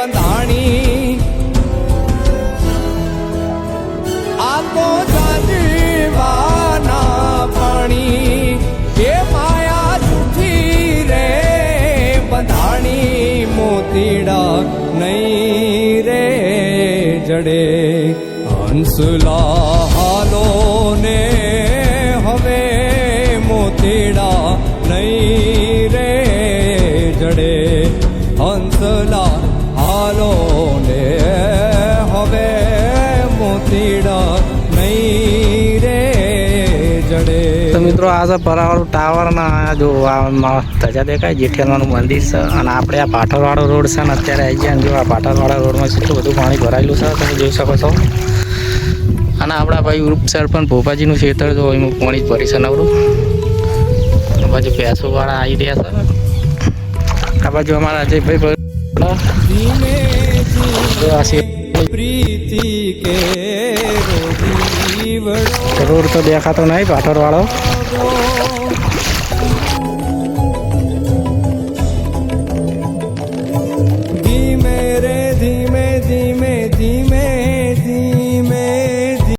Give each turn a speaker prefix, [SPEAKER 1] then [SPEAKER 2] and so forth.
[SPEAKER 1] બંધાણી આ તો જાજીવાના પાણી એ માયા જૂઠી રે બંધાણી મોતીડા નહીં રે જડે હંસલા હાલો ને હવે મોતીડા નહીં રે જડે હંસલા હાલો ને હવે મોતીડા નહીં રે જડે.
[SPEAKER 2] તો મિત્રો આ છે પરાવાળું ટાવર ના જો ધજા દેખાય જેઠિયાનું મંદિર છે અને આપણે આ પાટણવાળો રોડ છે ને અત્યારે આવી ગયા. જો આ પાટણવાળા રોડમાં કેટલું બધું પાણી ભરાયેલું છે તમે જોઈ શકો છો. અને આપણા ભાઈ ગ્રુપ સાઈડ પણ ભોપાજીનું ખેતર જો એમાં પાણી જ ભરી છે નવરું. બાજુ ભેંસોવાળા આવી રહ્યા છે. આ બાજુ અમારા અજયભાઈ રોડ તો દેખાતો નહીં પાટણવાળો.